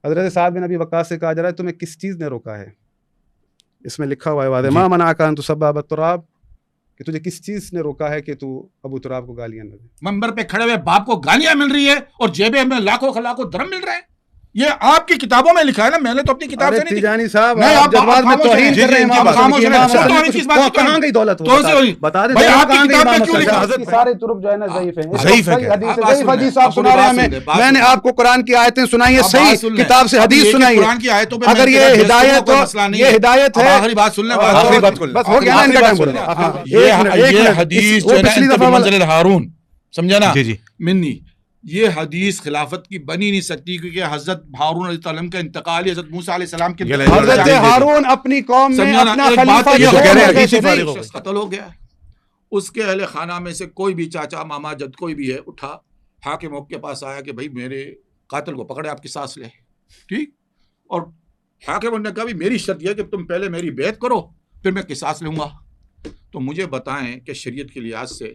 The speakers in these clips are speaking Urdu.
حضرت سعد بن ابی وقاص سے کہا جا رہا ہے تمہیں کس چیز نے روکا ہے؟ اس میں لکھا ہوا ہے واضح ما منعک ان تسب ابا تراب، کہ تجھے کس چیز نے روکا ہے کہ تو ابو تراب کو گالیاں نہ دے؟ منبر پہ کھڑے ہوئے باپ کو گالیاں مل رہی ہے اور جیبیں میں لاکھوں درہم مل رہے ہیں. یہ آپ کی کتابوں میں لکھا ہے نا، میں نے تو اپنی کتاب سے نہیں. تیجانی صاحب نہیں، آپ جذبات میں توہین کر رہے ہیں امام حسن کی. امام حسن کہاں گئی دولت؟ بتا دیں آپ کی کتاب میں کیوں لکھا؟ سارے طرق جو ہے نا ضعیف ہیں. ضعیف ہے. ضعیف حدیث آپ سنا رہے ہیں ہمیں. میں نے آپ کو قرآن کی آیتیں سنائی ہیں، صحیح کتاب سے حدیث سنائی ہے. اگر یہ ہدایت ہو، یہ ہدایت ہے. آخری بات سن لیں، بس ہو گیا نا ان کا ٹائم بولنا. یہ حدیث جو ہے نا بمنزلۃ ہارون، سمجھا نا جی منی، یہ حدیث خلافت کی بنی نہیں سکتی، کیونکہ حضرت ہارون علیہ السلام کا انتقال حضرت موسیٰ علیہ السلام کے حضرت ہارون اپنی قوم میں اپنا خلیفہ قتل ہو گیا. اس کے اہل خانہ میں سے کوئی بھی چاچا ماما جد کوئی بھی ہے اٹھا حاکم کے پاس آیا کہ بھائی میرے قاتل کو پکڑے، آپ قصاص لے. ٹھیک، اور حاکم نے کہا بھی میری شرط یہ کہ تم پہلے میری بیعت کرو پھر میں قصاص لوں گا. تو مجھے بتائیں کہ شریعت کے لحاظ سے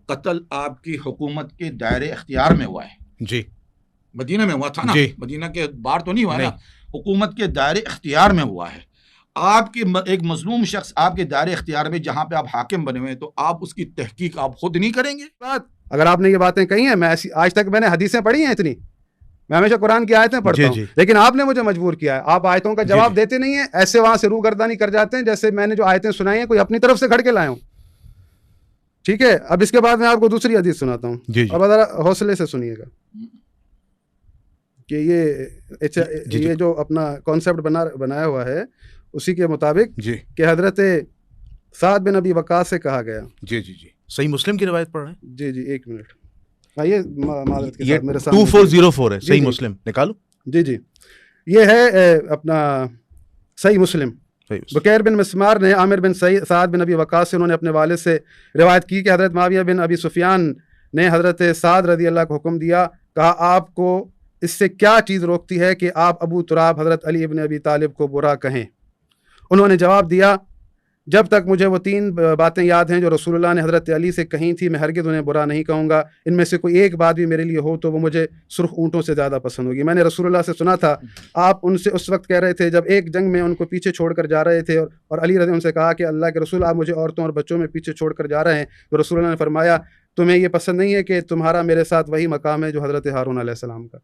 قتل آپ کی حکومت کے دائرے اختیار میں ہوا ہے. جی، مدینہ میں ہوا تھا نا، مدینہ کے باہر تو نہیں ہوا نا، حکومت کے دائرے اختیار میں ہوا ہے. آپ کی ایک مظلوم شخص آپ کے دائرے اختیار میں جہاں پہ آپ حاکم بنے ہوئے ہیں، تو آپ اس کی تحقیق آپ خود نہیں کریں گے؟ اگر آپ نے یہ باتیں کہی ہیں، میں آج تک میں نے حدیثیں پڑھی ہیں اتنی، میں ہمیشہ قرآن کی آیتیں پڑھتا ہوں، لیکن آپ نے مجھے مجبور کیا ہے. آپ آیتوں کا جواب دیتے نہیں ہیں، ایسے وہاں سے روگردانی کر جاتے ہیں جیسے میں نے جو آیتیں سنائی ہیں کوئی اپنی طرف سے گھڑ کے لائے ہوں. ٹھیک ہے، اب اس کے بعد میں آپ کو دوسری حدیث سناتا ہوں. اب ذرا حوصلے سے سنیے گا کہ یہ جو اپنا کانسیپٹ بنایا ہوا ہے اسی کے مطابق کہ حضرت سعد بن ابی وقاص سے کہا گیا. جی صحیح مسلم کی روایت پڑھ رہے ہیں. جی ایک منٹ، یہ معذرت کے ساتھ میرے سامنے 2404 ہے صحیح مسلم، نکالو. جی یہ ہے اپنا صحیح مسلم. بکیر بن مسمار نے عامر بن سعد بن ابی وقاص سے انہوں نے اپنے والد سے روایت کی کہ حضرت معاویہ بن ابی سفیان نے حضرت سعد رضی اللہ کو حکم دیا، کہا آپ کو اس سے کیا چیز روکتی ہے کہ آپ ابو تراب حضرت علی بن ابی طالب کو برا کہیں؟ انہوں نے جواب دیا، جب تک مجھے وہ 3 باتیں یاد ہیں جو رسول اللہ نے حضرت علی سے کہیں تھی، میں ہرگز انہیں برا نہیں کہوں گا. ان میں سے کوئی ایک بات بھی میرے لیے ہو تو وہ مجھے سرخ اونٹوں سے زیادہ پسند ہوگی. میں نے رسول اللہ سے سنا تھا، آپ ان سے اس وقت کہہ رہے تھے جب ایک جنگ میں ان کو پیچھے چھوڑ کر جا رہے تھے، اور علی رضی ان سے کہا کہ اللہ کے رسول آپ مجھے عورتوں اور بچوں میں پیچھے چھوڑ کر جا رہے ہیں. تو رسول اللہ نے فرمایا تمہیں یہ پسند نہیں ہے کہ تمہارا میرے ساتھ وہی مقام ہے جو حضرت ہارون علیہ السلام کا.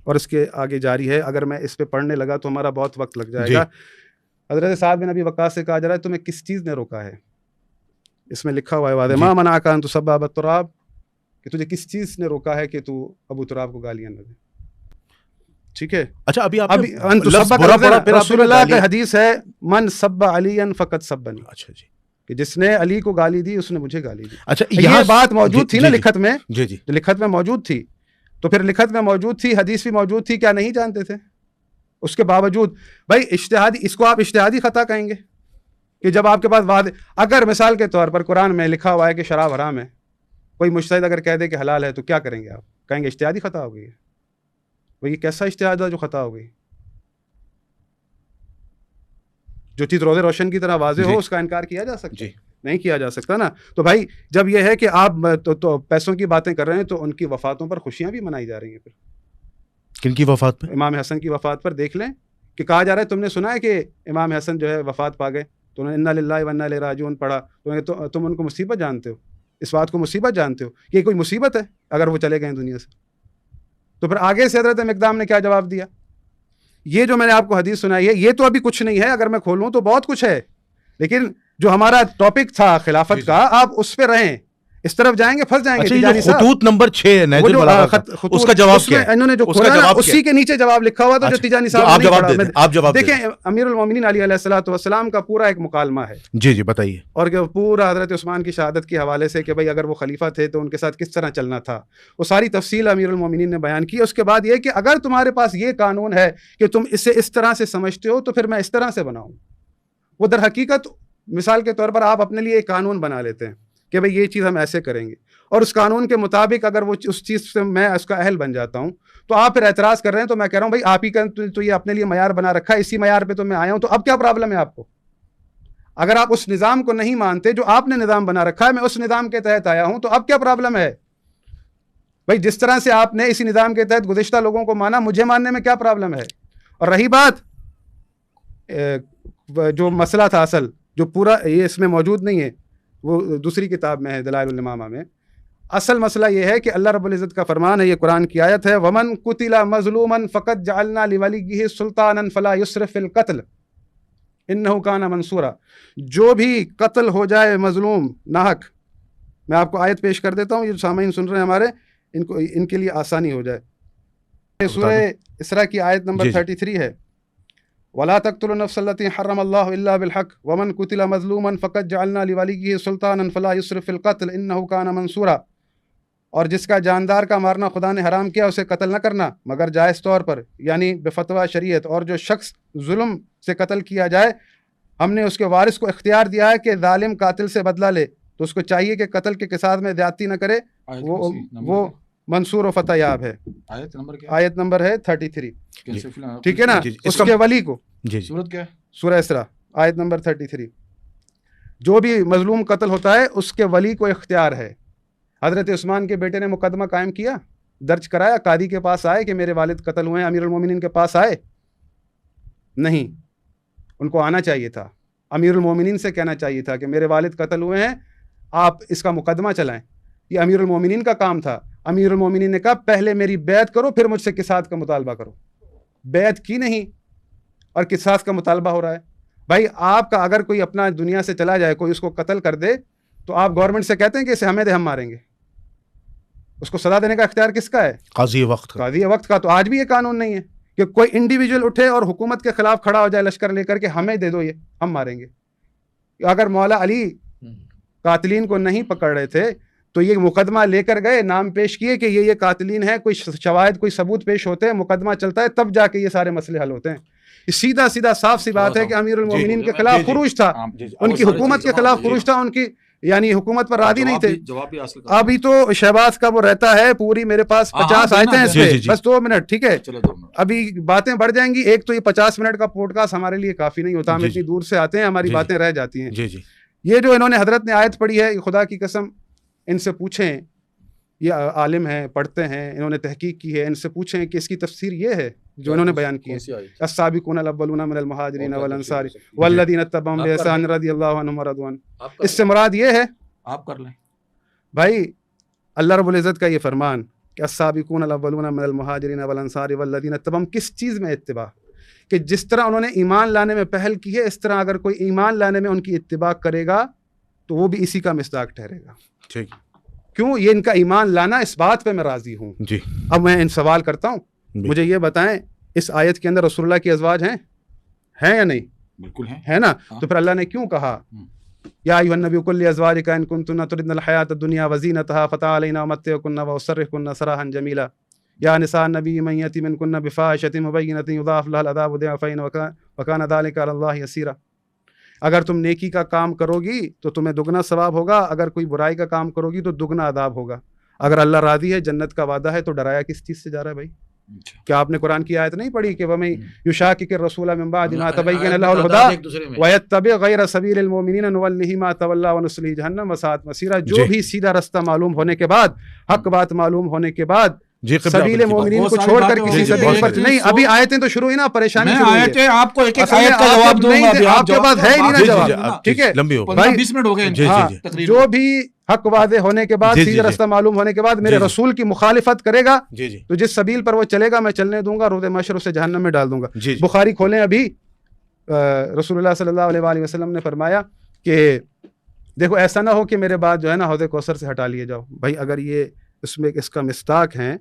اور اس کے آگے جاری ہے، اگر میں اس پہ پڑھنے لگا تو ہمارا بہت وقت لگ جائے گا. حضرت سعد بن ابی وقاص سے کہا جا رہا ہے تمہیں کس چیز نے روکا ہے؟ اس میں لکھا ہوا ہے واضح ما منعک ان تسب ابا تراب، کہ تجھے کس چیز نے روکا ہے کہ تو ابو تراب کو گالیاں نہ دے. ٹھیک ہے، اچھا ابھی آپ رسول اللہ کا حدیث ہے من سب علی فقد سبنی. اچھا جی، کہ جس نے علی کو گالی دی اس نے مجھے گالی دی. اچھا یہ بات موجود تھی نا لکھت میں، جی لکھت میں موجود تھی، تو پھر لکھت میں موجود تھی، حدیث بھی موجود تھی، کیا نہیں جانتے تھے؟ اس کے باوجود بھائی اجتہادی، اس کو آپ اجتہادی خطا کہیں گے کہ جب آپ کے پاس اگر مثال کے طور پر قرآن میں لکھا ہوا ہے کہ شراب حرام ہے، کوئی مجتہد اگر کہہ دے کہ حلال ہے تو کیا کریں گے آپ؟ کہیں گے اجتہادی خطا ہو گئی ہے. وہ یہ کیسا اجتہاد ہے جو خطا ہو گئی؟ جو چیز روز روشن کی طرح واضح ہو اس کا انکار کیا جا سکتا ہے؟ نہیں کیا جا سکتا نا. تو بھائی جب یہ ہے کہ آپ تو پیسوں کی باتیں کر رہے ہیں تو ان کی وفاتوں پر خوشیاں بھی منائی جا رہی ہیں. پھر کن کی وفات پر؟ امام حسن کی وفات پر. دیکھ لیں کہ کہا جا رہا ہے تم نے سنا ہے کہ امام حسن جو ہے وفات پا گئے، تو انہوں نے انا للہ و انا الیہ راجعون پڑھا، تو تم ان کو مصیبت جانتے ہو، اس بات کو مصیبت جانتے ہو کہ یہ کوئی مصیبت ہے اگر وہ چلے گئے دنیا سے؟ تو پھر آگے سے حضرت مقدام نے کیا جواب دیا؟ یہ جو میں نے آپ کو حدیث سنائی ہے یہ تو ابھی کچھ نہیں ہے، اگر میں کھولوں تو بہت کچھ ہے، لیکن جو ہمارا ٹاپک تھا خلافت کا، آپ اس پہ رہیں، اس طرف جائیں گے پھنس جائیں گے. اچھا خطوط نمبر 6 اس کا جواب کیا ہے؟ انہوں نے جو کھولا نا اسی کے نیچے جواب لکھا ہوا تھا جو تیجانی صاحب نے آپ جواب دیکھیں. امیر المومنین علیہ الصلوۃ والسلام کا پورا ایک مکالمہ ہے. جی بتائیے. اور کہ پورا حضرت عثمان کی شہادت کے حوالے سے کہ بھائی اگر وہ خلیفہ تھے تو ان کے ساتھ کس طرح چلنا تھا، وہ ساری تفصیل امیر المومنین نے بیان کی. اس کے بعد یہ کہ اگر تمہارے پاس یہ قانون ہے کہ تم اسے اس طرح سے سمجھتے ہو تو پھر میں اس طرح سے بناؤں. وہ در حقیقت مثال کے طور پر آپ اپنے لیے ایک قانون بنا لیتے ہیں کہ بھئی یہ چیز ہم ایسے کریں گے، اور اس قانون کے مطابق اگر وہ اس چیز سے میں اس کا اہل بن جاتا ہوں تو آپ پھر اعتراض کر رہے ہیں. تو میں کہہ رہا ہوں بھائی آپ ہی کا تو یہ اپنے لیے معیار بنا رکھا ہے، اسی معیار پہ تو میں آیا ہوں، تو اب کیا پرابلم ہے آپ کو؟ اگر آپ اس نظام کو نہیں مانتے جو آپ نے نظام بنا رکھا ہے، میں اس نظام کے تحت آیا ہوں، تو اب کیا پرابلم ہے؟ بھائی جس طرح سے آپ نے اسی نظام کے تحت گزشتہ لوگوں کو مانا، مجھے ماننے میں کیا پرابلم ہے؟ اور رہی بات جو مسئلہ تھا اصل جو پورا یہ اس میں موجود نہیں ہے، وہ دوسری کتاب میں ہے دلائل الامامہ میں، اصل مسئلہ یہ ہے کہ اللہ رب العزت کا فرمان ہے، یہ قرآن کی آیت ہے، ومن قتل مظلوما فقد جعلنا لولیہ سلطانا فلا یسرف فی القتل انہ کان منصورا، جو بھی قتل ہو جائے مظلوم ناحق، میں آپ کو آیت پیش کر دیتا ہوں، یہ سامعین سن رہے ہیں ہمارے، ان کے لیے آسانی ہو جائے، سورہ اسراء کی آیت نمبر 33 ہے، وَلَا تَقْتُلُوا النَّفْسَ الَّتِي حَرَّمَ اللَّهُ إِلَّا بِالْحَقِّ وَمَنْ قُتِلَ مَظْلُومًا فَقَدْ جَعَلْنَا لِوَلِيِّهِ سُلْطَانًا فَلَا يُسْرِفْ فِي الْقَتْلِ إِنَّهُ كَانَ مَنصُورًا، اور جس کا جاندار کا مارنا خدا نے حرام کیا اسے قتل نہ کرنا مگر جائز طور پر، یعنی بفتویٰ شریعت، اور جو شخص ظلم سے قتل کیا جائے ہم نے اس کے وارث کو اختیار دیا ہے کہ ظالم قاتل سے بدلہ لے، تو اس کو چاہیے کہ قتل کے قصاص میں زیادتی نہ کرے، وہ منصور و فتح یاب ہے۔ آیت نمبر ہے 33، ٹھیک ہے نا، اس کے ولی کو، سورت کیا ہے؟ سورہ اسراء آیت نمبر 33، جو بھی مظلوم قتل ہوتا ہے اس کے ولی کو اختیار ہے۔ حضرت عثمان کے بیٹے نے مقدمہ قائم کیا، درج کرایا، قاضی کے پاس آئے کہ میرے والد قتل ہوئے ہیں، امیر المومنین کے پاس آئے نہیں، ان کو آنا چاہیے تھا، امیر المومنین سے کہنا چاہیے تھا کہ میرے والد قتل ہوئے ہیں، آپ اس کا مقدمہ چلائیں، یہ امیر المومنین کا کام تھا۔ امیر المومنین نے کہا پہلے میری بیعت کرو پھر مجھ سے قصاص کا مطالبہ کرو، بیعت کی نہیں اور قصاص کا مطالبہ ہو رہا ہے۔ بھائی آپ کا اگر کوئی اپنا دنیا سے چلا جائے، کوئی اس کو قتل کر دے، تو آپ گورنمنٹ سے کہتے ہیں کہ اسے ہمیں دے، ہم ماریں گے، اس کو سزا دینے کا اختیار کس کا ہے؟ قاضی وقت کا۔ تو آج بھی یہ قانون نہیں ہے کہ کوئی انڈیویجول اٹھے اور حکومت کے خلاف کھڑا ہو جائے لشکر لے کر کے ہمیں دے دو، یہ ہم ماریں گے۔ اگر مولا علی قاتلین کو نہیں پکڑ رہے تھے تو یہ مقدمہ لے کر گئے، نام پیش کیے کہ یہ قاتلین ہیں، کوئی شواہد کوئی ثبوت پیش ہوتے ہیں، مقدمہ چلتا ہے، تب جا کے یہ سارے مسئلے حل ہوتے ہیں۔ یہ سیدھا سیدھا صاف سی بات ہے کہ امیر المومنین کے خلاف خروج تھا، ان کی حکومت کے خلاف خروج تھا، ان کی یعنی حکومت پر راضی نہیں تھے۔ ابھی تو شہباز کا وہ رہتا ہے پوری، میرے پاس 50 آیتیں ہیں اس پہ، بس 2 منٹ، ٹھیک ہے، ابھی باتیں بڑھ جائیں گی، ایک تو یہ 50 منٹ کا پوڈ کاسٹ ہمارے لیے کافی نہیں ہوتا، ہم اتنی دور سے آتے ہیں، ہماری باتیں رہ جاتی ہیں۔ یہ جو انہوں نے حضرت نے آیت پڑھی ہے، خدا کی قسم ان سے پوچھیں، یہ عالم ہیں، پڑھتے ہیں، انہوں نے تحقیق کی ہے، ان سے پوچھیں کہ اس کی تفسیر یہ ہے جو انہوں نے بیان کی ہے، السابقون الاولون من المہاجرین والانصار والذین اتبعوہم بإحسان رضی اللہ عنہم ورضوا عنہ، اس سے مراد یہ ہے، آپ کر لیں بھائی اللہ رب العزت کا یہ فرمان کہ السابقون الاولون من المہاجرین والانصار والذین اتبعوہم، کس چیز میں اتباع؟ کہ جس طرح انہوں نے ایمان لانے میں پہل کی ہے، اس طرح اگر کوئی ایمان لانے میں ان کی اتباع کرے گا تو وہ بھی اسی کا مصداق ٹھہرے گا۔ ٹھیک، کیوں؟ یہ ان کا ایمان لانا، اس بات پہ میں راضی ہوں۔ جی، اب میں ان سوال کرتا ہوں، مجھے یہ بتائیں اس آیت کے اندر رسول اللہ کی ازواج ہیں یا نہیں؟ بالکل ہے نا۔ تو پھر اللہ نے کیوں کہا یا ایھا النبی قل لازواجک ان کنتن تردن الحیاۃ الدنیا وزینتها فتعالین امتعکن واسرحکن سراحا جمیلا یا نساء النبی من یأت منکن بفاحشۃ مبینۃ یضاعف لها العذاب ضعفین وکان ذلک علی اللہ یسیرا، اگر تم نیکی کا کام کرو گی تو تمہیں دگنا ثواب ہوگا، اگر کوئی برائی کا کام کرو گی تو دگنا عذاب ہوگا۔ اگر اللہ راضی ہے، جنت کا وعدہ ہے، تو ڈرایا کس چیز سے جا رہا ہے بھائی؟ کیا آپ نے قرآن کی آیت نہیں پڑھی کہ وَمَن يُشَاقِقِ الرَّسُولَ مِن بَعْدِ مَا تَبَيَّنَ لَهُ الْهُدَىٰ وَيَتَّبِعْ غَيْرَ سَبِيلِ الْمُؤْمِنِينَ نُوَلِّهِ مَا تَوَلَّىٰ وَنُصْلِهِ جَهَنَّمَ وَسَاءَتْ مَصِيرًا، جو بھی سیدھا رستہ معلوم ہونے کے بعد، حق بات معلوم ہونے کے بعد سبیل مومنین کو چھوڑ کر کسی سبیل پر نہیں۔ ابھی آیتیں تو شروع ہی نا، پریشانی شروع ہوئی ہے، آپ کو ایک ایک آیت کا جواب دوں گا، آپ کے پاس ہے ہی نہیں نا جواب، ٹھیک ہے بھائی، 20 منٹ ہو گئے۔ جو بھی حق واضح ہونے کے بعد، سیدھا رستہ معلوم ہونے کے بعد میرے رسول کی مخالفت کرے گا تو جس سبیل پر وہ چلے گا میں چلنے دوں گا، روز محشر اسے جہنم میں ڈال دوں گا۔ بخاری کھولیں، ابھی رسول اللہ صلی اللہ علیہ وآلہ وسلم نے فرمایا کہ دیکھو ایسا نہ ہو کہ میرے بعد جو ہے نا حوض کوثر سے ہٹا لیے جاؤ۔ بھائی اگر یہ اس میں اس کا مصداق ہیں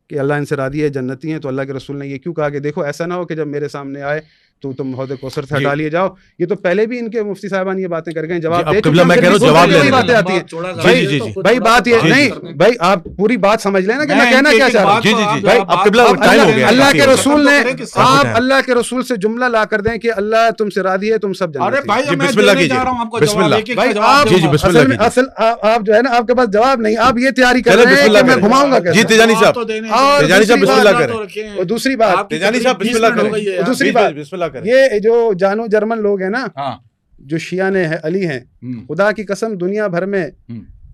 کہ اللہ ان سے راضی ہے، جنتی ہیں، تو اللہ کے رسول نے یہ کیوں کہا کہ دیکھو ایسا نہ ہو کہ جب میرے سامنے آئے تو تم حوض کوثر سے ہٹا لیے جاؤ؟ یہ تو پہلے بھی ان کے مفتی صاحبان یہ باتیں کر گئے، جواب دے چکے، میں کہہ رہا ہوں جواب لے باتیں آتی ہیں بھائی، بات یہ نہیں بھائی، آپ پوری بات سمجھ لینا کہ میں کہنا کیا چاہ رہا ہوں۔ اللہ کے رسول نے، آپ اللہ کے رسول سے جملہ لا کر دیں کہ اللہ تم سے راضی ہے، تم سب جانتے ہیں، بسم اللہ کیجیے، بسم اللہ۔ اصل آپ جو ہے نا، آپ کے پاس جواب نہیں، آپ یہ تیاری کر رہے ہیں کہ میں گھماؤں گا کیسے؟ جی تیجانی صاحب، تیجانی صاحب بسم اللہ کریں۔ اور دوسری بات، تیجانی صاحب بسم اللہ کریں، دوسری بات یہ جو جانو جرمن لوگ ہیں نا، جو شیعہ نے علی ہیں، خدا کی قسم دنیا بھر میں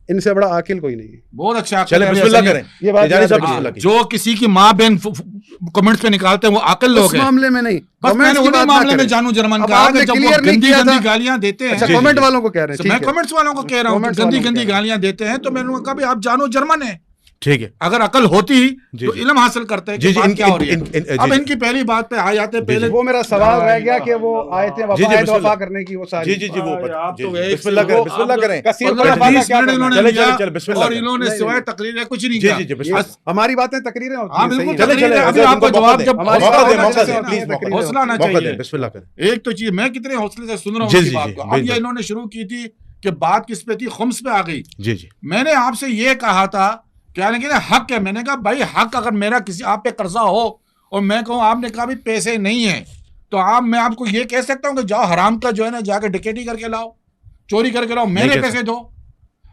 ان سے بڑا عاقل کوئی نہیں ہے. بہت اچھا. چلیں بسم اللہ کریں. یہ بات جو کسی کی ماں بہن کمنٹس پہ نکالتے ہیں وہ عاقل لوگ ہیں. اس معاملے میں نہیں, بس میں نے انہی معاملے میں جانو جرمن کہا کہ جب وہ گندی گندی گالیاں دیتے ہیں. اچھا کمنٹ والوں کو کہہ رہے ہیں, میں کمنٹس والوں کو کہہ رہا ہوں گندی گندی گالیاں دیتے ہیں, تو میں نے کہا بھی آپ جانو جرمن ہے. ٹھیک ہے, اگر عقل ہوتی تو علم حاصل کرتے کہ بات کیا ہو رہی ہے. اب ان کی پہلی بات پہ آ جاتے پہلے. وہ میرا سوال رہ گیا کہ وہ آئے تھے وفا کرنے کی, وہ ساری جی وہ بسم اللہ کریں, بسم اللہ کریں. اور انہوں نے سوائے تقریریں کچھ نہیں کہا. ہماری باتیں تقریریں ہوتی ہیں. ابھی آپ کو جواب جب حوصلہ نہ چاہیے. بسم اللہ کریں. ایک تو چیز میں کتنے حوصلے سے سن رہا ہوں اس بات کو. اب یہ انہوں نے شروع کی تھی کہ بات کس پہ تھی, خمس پہ آ گئی. جی میں نے آپ سے یہ کہا تھا کیا لیکن حق ہے. میں نے کہا بھائی حق اگر میرا کسی آپ پہ قرضہ ہو اور میں کہوں آپ نے کہا بھی پیسے نہیں ہیں, تو میں آپ کو یہ کہہ سکتا ہوں کہ جاؤ حرام کا جو ہے نا جا کے ڈکیٹی کر کے لاؤ, چوری کر کے لاؤ, میرے پیسے دو.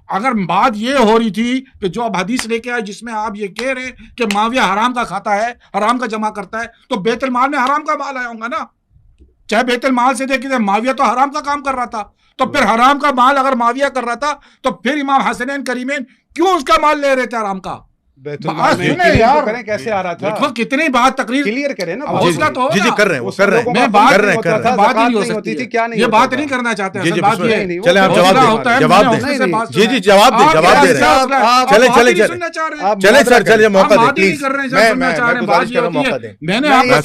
اگر بات یہ ہو رہی تھی کہ جو اب حدیث لے کے آئے جس میں آپ یہ کہہ رہے ہیں کہ معاویہ حرام کا کھاتا ہے, حرام کا جمع کرتا ہے, تو بیت المال میں حرام کا مال آیا ہوگا نا. چاہے بیت المال سے دیکھیں معاویہ تو حرام کا کام کر رہا تھا, تو پھر حرام کا مال اگر معاویہ کر رہا تھا تو پھر امام حسنین کریمین کیوں اس کا مال لے رہے تھے حرام کا. کیسے آ رہا تھا, کتنی بات تقریر کلیئر کریں نا. حوصلہ تو جی کر رہے ہیں, وہ کر رہے ہیں, میں بات ہی نہیں ہو سکتی تھی, یہ بات نہیں کرنا چاہتے ہیں. بات یہ ہے چلے آپ جواب دیں. جی جواب دے رہے ہیں. چلے سر چلے موقع دیں پلیز. میں نے آپ کو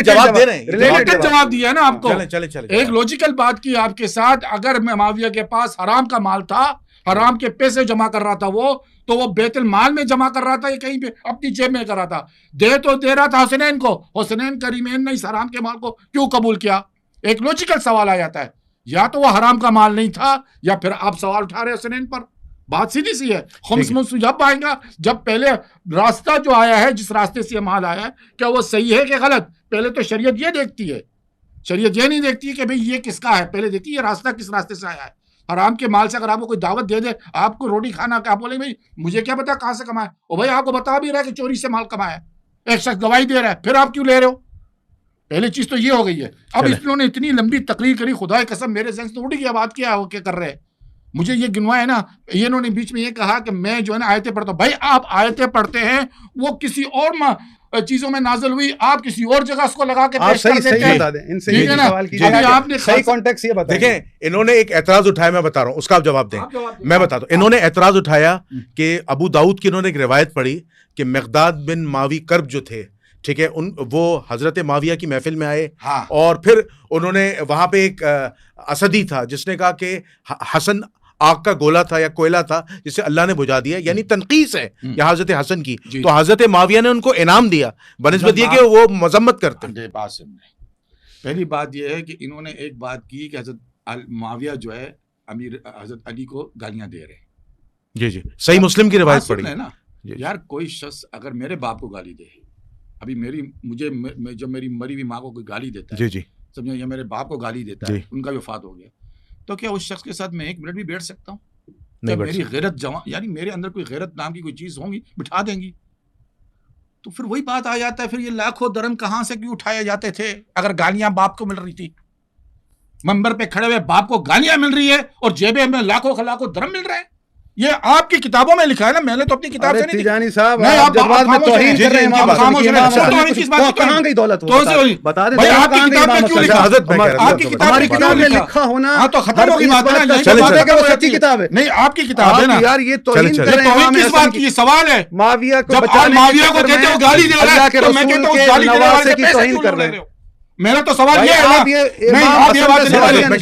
جواب دے رہے ہیں, جواب دیا ہے نا آپ کو. چلے ایک لوجیکل بات کی آپ کے ساتھ. اگر میں معاویہ کے پاس حرام کا مال تھا, حرام کے پیسے جمع کر رہا تھا تو وہ بیت المال میں جمع کر رہا تھا یا کہیں پہ اپنی جیب میں کر رہا تھا. دے رہا تھا حسنین کو. حسنین کریمین نے اس حرام کے مال کو کیوں قبول کیا؟ ایک لوجیکل سوال آ جاتا ہے. یا تو وہ حرام کا مال نہیں تھا یا پھر آپ سوال اٹھا رہے حسنین پر. بات سیدھی سی ہے. خمس جب آئے گا جب پہلے راستہ جو آیا ہے, جس راستے سے مال آیا ہے, کیا وہ صحیح ہے کہ غلط. پہلے تو شریعت یہ دیکھتی ہے, شریعت یہ نہیں دیکھتی کہ بھئی یہ کس کا ہے, پہلے دیکھتی ہے یہ راستہ کس راستے سے آیا ہے. حرام کے مال سے اگر آپ کو کوئی دعوت دے دے, آپ کو روٹی کھانا, کہ آپ بولیں بھائی مجھے کیا پتا کہاں سے کمایا, اور بھائی آپ کو بتا بھی رہا ہے کہ چوری سے مال کمایا, ایک شخص گواہی دے رہا ہے, پھر آپ کیوں لے رہے ہو؟ پہلی چیز تو یہ ہو گئی ہے. اب انہوں نے اتنی لمبی تقریر کری, خدا کی قسم میرے ذہن سے اٹھ گیا بات کیا وہ کیا کر رہے ہیں. مجھے یہ گنوا ہے نا, یہ انہوں نے بیچ میں یہ کہا کہ میں جو ہے نا آیتیں پڑھتا ہوں. بھائی آپ آیتیں پڑھتے ہیں, وہ کسی اور چیزوں میں نازل ہوئی, آپ کسی اور جگہ اس کو لگا کے پیش کر دیتے ہیں. آپ نے صحیح کانٹیکسٹ یہ بتائیں. دیکھیں انہوں نے ایک اعتراض اٹھایا, میں بتا رہا ہوں, اس کا آپ جواب دیں. میں بتا دوں, انہوں نے اعتراض اٹھایا کہ ابو داؤد کی انہوں نے ایک روایت پڑھی کہ مقداد بن معاوی کرب جو تھے, ٹھیک ہے, وہ حضرت معاویہ کی محفل میں آئے, اور پھر انہوں نے وہاں پہ ایک اسدی تھا جس نے کہا کہ حسن آگ کا گولا تھا یا کوئلہ تھا جسے اللہ نے بجھا دیا, یعنی تنقیص ہے یہ حضرت حسن کی. تو حضرت معاویہ نے ان کو انعام دیا بنسبت یہ کہ وہ مذمت کرتے ہیں. پہلی بات یہ ہے کہ انہوں نے ایک بات کی کہ حضرت معاویہ جو ہے امیر حضرت علی کو گالیاں دے رہے ہیں. جی صحیح مسلم کی روایت پڑھی ہے نا. یار کوئی شخص اگر میرے باپ کو گالی دے, ابھی مجھے جب میری مری ہوئی ماں کو کوئی گالی دیتا ہے, سمجھو, یا میرے باپ کو گالی دیتا ہے, ان کا بھی وفات ہو گیا, تو کیا اس شخص کے ساتھ میں 1 منٹ بھی بیٹھ سکتا ہوں؟ نہیں, میری غیرت یعنی میرے اندر کوئی غیرت نام کی کوئی چیز ہوگی, بٹھا دیں گی. تو پھر وہی بات آ جاتا ہے, پھر یہ لاکھوں درم کہاں سے کیوں اٹھائے جاتے تھے اگر گالیاں باپ کو مل رہی تھی. منبر پہ کھڑے ہوئے باپ کو گالیاں مل رہی ہے اور جیبیں میں لاکھوں درم مل رہے ہیں. یہ آپ کی کتابوں میں لکھا ہے نا, میں نے تو اپنی کتاب سے نہیں. تیجانی صاحب آپ جذبات میں توہین کر رہے ہیں امام حسن. کہاں گئی دولت وہ بتا دیں. آپ کی کتاب میں کیوں لکھا, آپ کی کتاب میں لکھا ہونا, ہاں تو ختم ہو گئی بات ہے. وہ سچی کتاب ہے. نہیں, آپ کی کتاب ہے نا یار, یہ توہین کر رہے ہیں امام کس بات کی. یہ سوال ہے معاویہ کو بچانے, معاویہ کو کہتے ہو گالی دے رہا ہے, تو میں کہتا ہوں گالی دینے والے سے توہین کر رہے ہو. میرا تو سوال یہ ہے,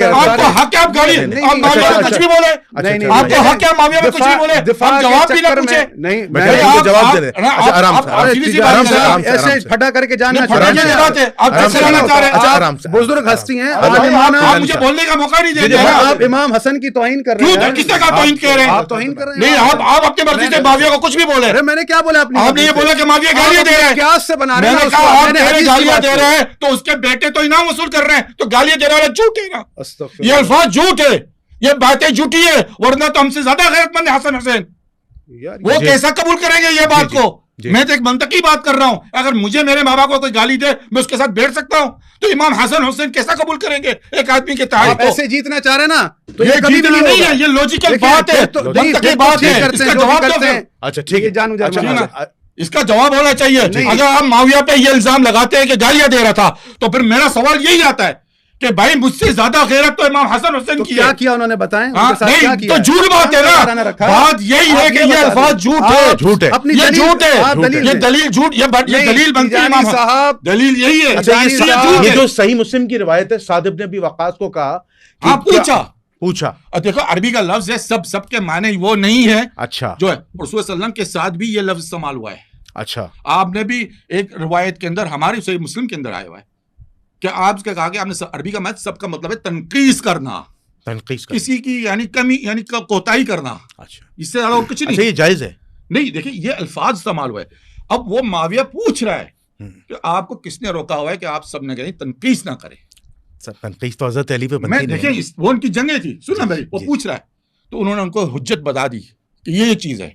آپ کو حق ہے آپ گالی, آپ معاویہ میں کچھ بھی بولے, آپ کو حق ہے معاویہ میں کچھ بھی بولے, آپ جواب بھی نہ پوچھے. نہیں, میں جواب دے رہے ہیں, آرام سے ایسے پھٹا کر کے جاننا بزرگ ہستی ہیں, آپ مجھے بولنے کا موقع نہیں دیتے. آپ امام حسن کی توہین کر رہے ہیں. کس نے کہا توہین کہہ رہے ہیں؟ آپ توہین کر رہے ہیں. نہیں, آپ اپنی مرضی سے معاویہ کو کچھ بھی بولے. میں نے کیا بولا, آپ نے یہ بولا کہ معاویہ گالیاں دے رہے ہیں. قیاس سے بنا رہے ہیں. میں نے کہا آپ گالیاں دے رہے ہیں تو اس کے بیٹے تو انعام وصول کر رہے ہیں, تو گالیاں دینے والا جھوٹ ہے نا. یہ الفاظ جھوٹ ہے, یہ باتیں جھوٹی ہے, ورنہ تو ہم سے زیادہ غیرت مند حسن حسین. وہ کیسا قبول کریں گے یہ بات کو میں تو ایک منطقی بات کر رہا ہوں. اگر مجھے میرے ماں باپ کو کوئی گالی دے میں اس کے ساتھ بیٹھ سکتا ہوں, تو امام حسن حسین کیسا قبول کریں گے ایک آدمی کے تعریف کو؟ ایسے جیتنا چاہ رہے نا تو یہ کبھی نہیں ہے, یہ لوجیکل بات ہے, منطقی بات ہے. اس کا جواب دو پھر. اچھا ٹھیک ہے, اس کا جواب ہونا چاہیے. اگر آپ معاویہ پہ یہ الزام لگاتے ہیں کہ گالیاں دے رہا تھا, تو پھر میرا سوال یہی آتا ہے کہ بھائی مجھ سے زیادہ غیرت تو امام حسن حسین کی ہے. کیا کیا انہوں نے بتائیں؟ نہیں تو جھوٹ بات ہے نا, بات یہی ہے کہ یہ الفاظ جھوٹ ہے, یہ جھوٹ ہے, یہ دلیل جھوٹ, یہ دلیل بنتی ہے امام صاحب, دلیل یہی ہے. یہ جو صحیح مسلم کی روایت ہے, سعد بن ابی وقاص کو کہا, پوچھا دیکھو عربی کا لفظ ہے, سب کے معنی وہ نہیں ہے. اچھا جو ہے رسول صلی اللہ علیہ وسلم کے ساتھ بھی یہ لفظ استعمال ہوا ہے. اچھا آپ نے بھی ایک روایت کے اندر, ہماری صحیح مسلم کے اندر آیا ہوا ہے کہ آپ کے کہا کہ آپ نے عربی کا مت سب کا مطلب ہے تنقیص کرنا, کسی کی یعنی کمی یعنی کوتاہی کرنا. اچھا اس سے زیادہ اور کچھ نہیں. یہ جائز ہے نہیں, دیکھیں یہ الفاظ استعمال ہوا ہے. اب وہ معاویہ پوچھ رہا ہے کہ آپ کو کس نے روکا ہوا ہے کہ آپ سب نے کہیں تنقیص نہ کریں. تنقیص تو حضرت علی پہ میں دیکھیں وہ ان کی جنگیں تھی, سننا بھائی, وہ پوچھ رہا ہے تو انہوں نے ان کو حجت بتا دی کہ یہ چیز ہے.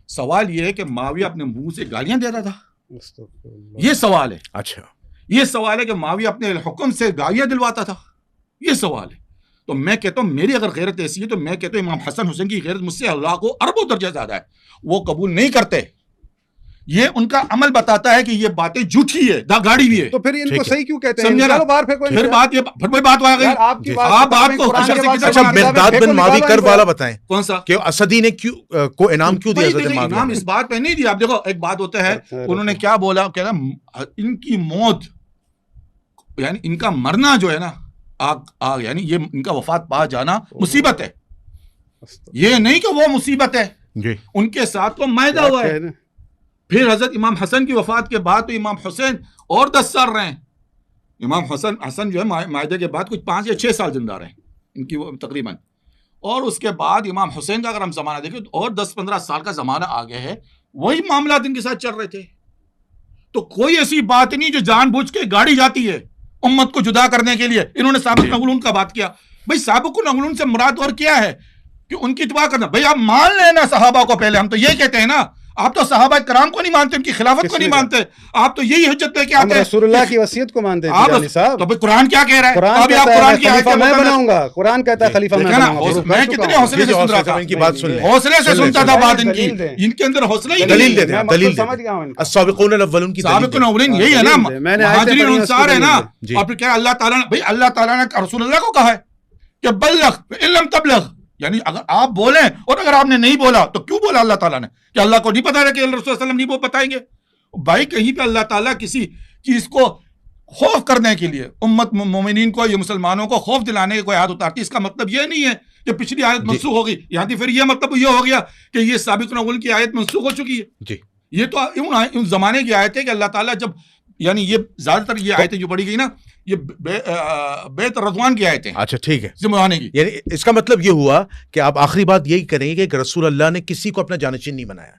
سوال یہ ہے کہ معاویہ اپنے منہ سے گالیاں دیتا تھا, یہ سوال ہے. اچھا یہ سوال ہے کہ معاویہ اپنے حکم سے گالیاں دلواتا تھا, یہ سوال ہے. تو میں کہتا ہوں میری اگر غیرت ایسی ہے تو میں کہتا ہوں امام حسن حسین کی غیرت مجھ سے اللہ کو اربوں درجہ زیادہ ہے. وہ قبول نہیں کرتے, یہ ان کا عمل بتاتا ہے کہ یہ باتیں جھوٹی ہے, گاڑی بھی ہے. تو پھر ان کو صحیح کیوں کہتے ہیں؟ پھر وہی بات آ گئی. آپ کو اچھا مقداد بن معاوی کرب والا بتائیں کون سا کہ اسدی نے کو انعام کیوں دیا حضرت معاویہ؟ انعام اس بات پہ نہیں دیا. آپ دیکھو ایک بات ہوتا ہے, انہوں نے کیا بولا, کہنا ان کی موت یعنی ان کا مرنا جو ہے نا یعنی یہ ان کا وفات پا جانا مصیبت ہے. یہ نہیں کہ وہ مصیبت ہے, ان کے ساتھ تو معاہدہ ہوا ہے. پھر حضرت امام حسن کی وفات کے بعد تو امام حسین اور 10 سال رہے ہیں. امام حسن جو ہے معاہدے کے بعد کچھ 5 یا 6 سال زندہ رہے ان کی تقریباً. اور اس کے بعد امام حسین کا اگر ہم زمانہ دیکھیں تو اور 10-15 سال کا زمانہ آگے ہے, وہی معاملات ان کے ساتھ چل رہے تھے. تو کوئی ایسی بات نہیں جو جان بوجھ کے گاڑی جاتی ہے امت کو جدا کرنے کے لیے. انہوں نے سابق الاولون کا بات کیا. بھائی سابق الاولون سے مراد اور کیا ہے کہ ان کی اتباع کرنا. بھائی آپ مان لینا صحابہ کو, پہلے ہم تو یہ کہتے ہیں نا, آپ تو صحابہ کرام کو نہیں مانتے, ان کی خلافت کو نہیں مانتے, آپ تو یہی حجت لے کے آتے ہیں. رسول اللہ کی وصیت کو مانتے ہیں صاحب. تو بھئی قرآن کیا کہہ رہا ہے؟ ابھی آپ قرآن کی آیت میں بناؤں گا, قرآن کہتا ہے خلیفہ میں بناؤں گا. میں کتنے حوصلے سے سن رہا تھا, ان کی بات سن لیں, حوصلے سے سنتا تھا بات ان کی, ان کے اندر حوصلہ ہی نہیں. دلیل دے دیں, دلیل سمجھ گیا ہوں. السابقون الاولون کی سابقون الاولین یہی ہے نا, مہاجرین انصار ہے نا. اور پھر کیا اللہ تعالیٰ نے, بھئی اللہ تعالیٰ نے رسول اللہ کو کہا ہے کہ بلغ ان لم تبلغ, یعنی اگر آپ بولیں اور اگر آپ نے نہیں بولا تو کیوں بولا اللہ تعالیٰ نے؟ کہ اللہ کو نہیں پتا ہے کہ اللہ رسول صلی اللہ علیہ وسلم نہیں وہ بتائیں گے؟ بھائی کہیں پہ اللہ تعالیٰ کسی چیز کو خوف کرنے کے لیے امت مومنین کو, یہ مسلمانوں کو خوف دلانے کی کوئی آیت اتارتی, اس کا مطلب یہ نہیں ہے کہ پچھلی آیت منسوخ ہوگی. یہاں تھی پھر یہ مطلب یہ ہو گیا کہ یہ سابقون الاولین کی آیت منسوخ ہو چکی ہے. یہ تو ان زمانے کی آیت ہے کہ اللہ تعالیٰ جب, یعنی یہ زیادہ تر یہ آیتیں جو پڑھی گئی نا یہ بیت رضوان کی آیتیں. اچھا ٹھیک ہے, زمانے کی. یعنی اس کا مطلب یہ ہوا کہ آپ آخری بات یہی کریں گے کہ رسول اللہ نے کسی کو اپنا جانشین نہیں بنایا,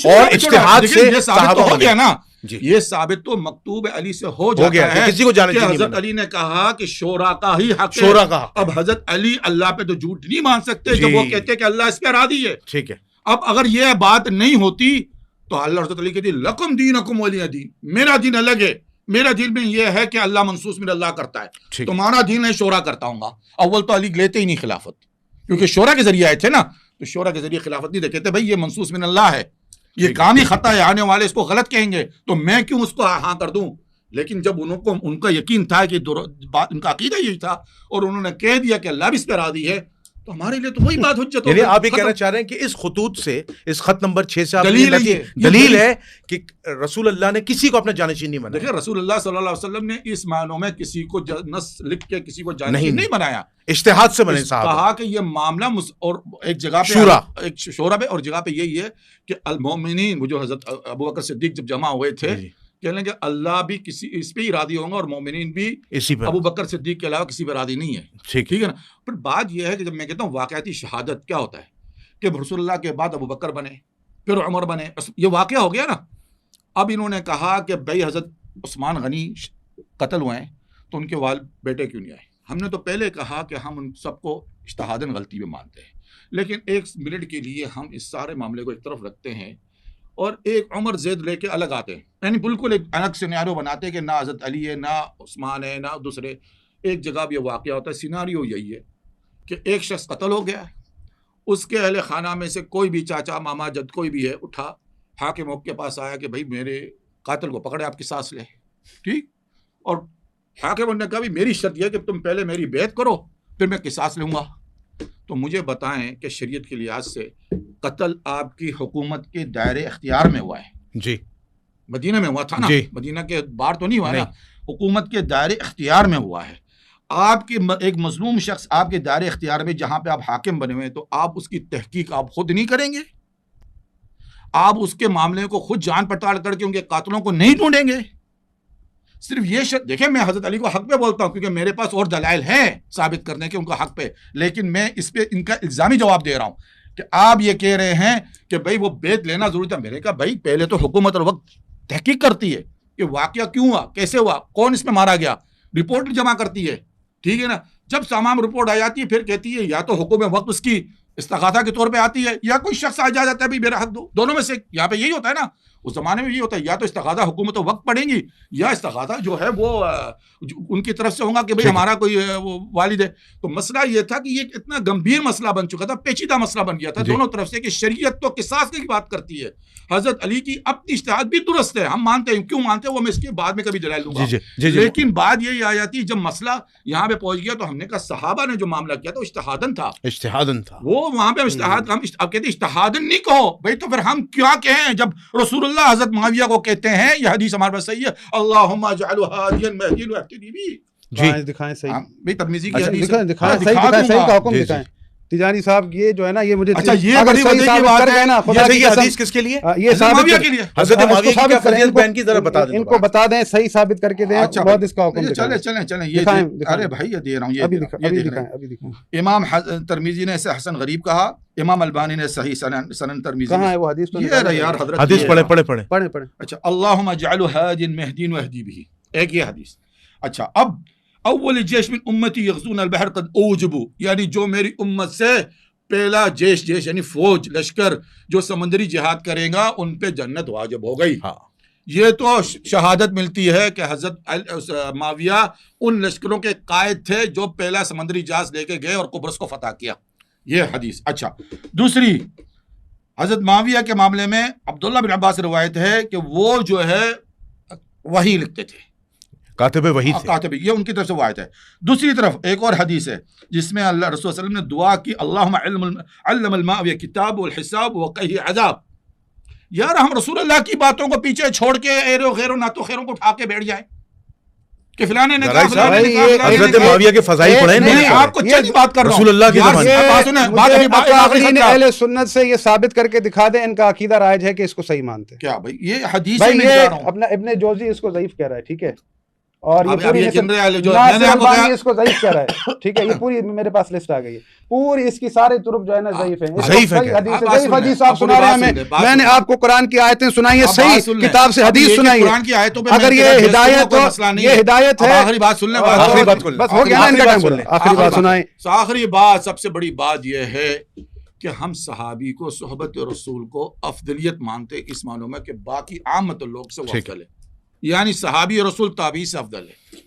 اور اجتہاد سے یہ ثابت ہو گیا نا. یہ ثابت تو مکتوب علی سے ہو جاتا ہے کسی کو جانشین نہیں. حضرت علی نے کہا کہ شورا کا ہی حق ہے. اب حضرت علی اللہ پہ تو جھوٹ نہیں مان سکتے جب وہ کہتے ہیں کہ اللہ اس پہ راضی ہے. ٹھیک ہے. اب اگر یہ بات نہیں ہوتی تو اللہ حضرت علی کہتی لکم دینکم ولی دین, میرا دین الگ ہے. میرا دین میں یہ ہے کہ اللہ منصوص من اللہ کرتا ہے, تمہارا دین میں شورا کرتا ہوں گا. اول تو علی لیتے ہی نہیں خلافت, کیونکہ شورا کے ذریعے آئے تھے نا, تو شورا کے ذریعے خلافت نہیں دیکھتے. بھائی یہ منصوص من اللہ ہے, یہ کام ہی خطا ہے, آنے والے اس کو غلط کہیں گے تو میں کیوں اس کو ہاں کر دوں. لیکن جب ان کا یقین تھا کہ ان کا عقیدہ یہی تھا اور انہوں نے کہہ دیا کہ اللہ بھی اس پہ راضی ہے, تو ہمارے لیے تو وہی بات حجت. یعنی آپ یہ کہنا چاہ رہے ہیں کہ اس خطوط سے, اس خط نمبر 6 سے دلیل ہے کہ رسول اللہ نے کسی کو اپنا جانشین نہیں بنایا. دیکھیں رسول اللہ صلی اللہ علیہ وسلم نے اس معنوں میں کسی کو نص لکھ کے کسی کو جانشین نہیں بنایا, اجتہاد سے بنے صاحب. کہا کہ یہ معاملہ اور ایک جگہ پہ شورا پہ, اور جگہ پہ یہی ہے کہ المومنین, وہ جو حضرت ابو بکر صدیق جب جمع ہوئے تھے کہنے کہ اللہ بھی کسی اس پہ ہی راضی ہوں گا اور مومنین بھی اسی پہ, ابو بکر صدیق کے علاوہ کسی پہ راضی نہیں ہے. ٹھیک ہے نا. پھر بات یہ ہے کہ جب میں کہتا ہوں واقعاتی شہادت کیا ہوتا ہے کہ رسول اللہ کے بعد ابو بکر بنے, پھر عمر بنے, یہ واقعہ ہو گیا نا. اب انہوں نے کہا کہ بھائی حضرت عثمان غنی قتل ہوئے ہیں تو ان کے والد بیٹے کیوں نہیں آئے. ہم نے تو پہلے کہا کہ ہم ان سب کو اجتہاداً غلطی پہ مانتے ہیں, لیکن ایک منٹ کے لیے ہم اس سارے معاملے کو ایک طرف رکھتے ہیں اور ایک عمر زید لے کے الگ آتے ہیں، یعنی بالکل ایک الگ سیناریو بناتے ہیں کہ نہ حضرت علی ہے، نہ عثمان ہے، نہ دوسرے. ایک جگہ بھی یہ واقعہ ہوتا ہے. سیناریو یہی ہے کہ ایک شخص قتل ہو گیا ہے، اس کے اہل خانہ میں سے کوئی بھی چاچا ماما جد کوئی بھی ہے اٹھا حاکم کے پاس آیا کہ بھائی میرے قاتل کو پکڑے، آپ قصاص لے. ٹھیک. اور حاکم نے کہا بھی میری شرط یہ ہے کہ تم پہلے میری بیعت کرو پھر میں قصاص لوں گا. تو مجھے بتائیں کہ شریعت کے لحاظ سے قتل آپ کی حکومت کے دائرے اختیار میں ہوا ہے. جی مدینہ میں ہوا تھا نا، جی. مدینہ کے باہر تو نہیں ہوا نا، حکومت کے دائرے اختیار میں ہوا ہے. آپ کی ایک مظلوم شخص آپ کے دائرے اختیار میں جہاں پہ آپ حاکم بنے ہوئے ہیں، تو آپ اس کی تحقیق آپ خود نہیں کریں گے؟ آپ اس کے معاملے کو خود جان پڑتال کر کے ان کے قاتلوں کو نہیں ڈھونڈیں گے؟ صرف یہ دیکھیں، میں حضرت علی کو حق پہ بولتا ہوں کیونکہ میرے پاس اور دلائل ہیں ثابت کرنے کے ان کا حق پہ، لیکن میں اس پہ ان کا الزامی جواب دے رہا ہوں کہ آپ یہ کہہ رہے ہیں کہ بھائی وہ بیت لینا ضروری تھا. میں نے کہا بھائی پہلے تو حکومت اور وقت تحقیق کرتی ہے کہ واقعہ کیوں ہوا، کیسے ہوا، کون اس میں مارا گیا، رپورٹ جمع کرتی ہے. ٹھیک ہے نا. جب تمام رپورٹ آ جاتی ہے پھر کہتی ہے یا تو حکومت وقت اس کی استغاثہ کے طور پہ آتی ہے یا کوئی شخص آ جاتا ہے بھی میرا حق دو. دونوں میں سے یہاں پہ یہی ہوتا ہے نا، اس زمانے میں یہی ہوتا ہے، یا تو استغاثہ حکومت وقت پڑیں گی یا استغاثہ جو ہے وہ ان کی طرف سے ہوگا کہ بھئی ہمارا کوئی والد ہے. تو مسئلہ یہ تھا کہ یہ اتنا گمبھیر مسئلہ بن چکا تھا، پیچیدہ مسئلہ بن گیا تھا دونوں طرف سے کہ شریعت تو قصاص کی بات کرتی ہے. حضرت علی کی اپنی اجتہاد بھی درست ہے، ہم مانتے ہیں. کیوں مانتے ہیں وہ میں اس کے بعد میں کبھی دلائل دوں گا. لیکن بات یہی آ جاتی جب مسئلہ یہاں پہ پہنچ گیا تو ہم نے کہا صحابہ نے جو معاملہ کیا تھا اجتہادن تھا وہ وہاں پہ اجتہاد. ہم اب کہتے اجتہادن نہیں کہو بھائی، تو پھر ہم کیا کہیں جب رسول اللہ حضرت معاویہ کو کہتے ہیں، یہ حدیث ہمارے پاس صحیح ہے، اللہم اجعلہ ہادیا مہدیا واہدنی بہ. جی دکھائیں صحیح بھائی ترمذی کی حدیث دکھائیں صحیح کا حکم دکھائیں. تیجانی صاحب یہ جو ہے نا یہ مجھے اچھا یہ بڑی وجہ کی بات ہے نا، یہ حدیث کس کے لیے؟ یہ معاویہ کے لیے. حضرت معاویہ کی کیا فضیلت بیان کی ذرا بتا دیں، ان کو بتا دیں، صحیح ثابت کر کے دیں. بہت اس کا حکم چلیں یہ ارے بھائی یہ دے رہا ہوں، ابھی دکھائیں. امام ترمذی نے اسے حسن غریب کہا، امام البانی نے صحیح سنن ترمذی. کہاں ہے وہ حدیث؟ تو یار حضرت حدیث پڑھیں. اچھا اللہم اجعلہ ہادیا مہدیا واہدی بہ، ایک یہ حدیث. اچھا اب اول جیش من امتی یغزون البحر قد اوجبوا، یعنی جو میری امت سے پہلا جیش یعنی فوج لشکر جو سمندری جہاد کرے گا ان پہ جنت واجب ہو گئی. یہ تو شہادت ملتی ہے کہ حضرت معاویہ ان لشکروں کے قائد تھے جو پہلا سمندری جہاز لے کے گئے اور قبرص کو فتح کیا. یہ حدیث. اچھا دوسری، حضرت معاویہ کے معاملے میں عبداللہ بن عباس روایت ہے کہ وہ جو ہے وحی لکھتے تھے، کاتب وحی تھے. کاتب، یہ ان کی طرف سے روایت ہے. دوسری طرف ایک اور حدیث ہے جس میں اللہ رسول صلی اللہ علیہ وسلم نے دعا کی، اللہم علم المعاویہ کتاب والحساب وقیہ عذاب. یار ہم رسول اللہ کی باتوں کو پیچھے چھوڑ کے ایرو غیرو ناتو خیروں کو اٹھا کے بیٹھ جائیں کہ فلانے نے کہا. حضرت معاویہ کے فضائل پڑھیں. میں آپ کو چند بات کر رہا ہوں رسول اللہ کے زمانے میں اہل سنت سے یہ ثابت کر کے دکھا دیں ان کا عقیدہ رائج ہے کہ اس کو صحیح مانتے ہیں. کیا بھائی یہ حدیث اپنا ابن جوزی اس کو ضعیف کہہ رہا ہے، ٹھیک ہے، اور یہ پوری اس کو ضعیف کہہ رہا ہے، ٹھیک ہے. یہ پوری میرے پاس لسٹ آ گئی ہے، پوری اس کی سارے طرق جو ہے نا ضعیف ہیں. ضعیف حدیث آپ سنا رہے ہیں ہمیں. میں نے آپ کو قرآن کی آیتیں سنائی ہیں، صحیح کتاب سے حدیث سنائی ہے. اگر یہ ہدایت ہے، آخری بات سن لیں، بس ہو گیا نا ان کا ٹائم بولنے. آخری بات سنائیں. آخری بات سب سے بڑی بات یہ ہے کہ ہم صحابی کو صحبت رسول کو افضلیت مانتے اس معنوں میں کہ باقی عامت لوگ سے وہ افضل ہے، یعنی صحابی رسول تابعی سے افضل ہے،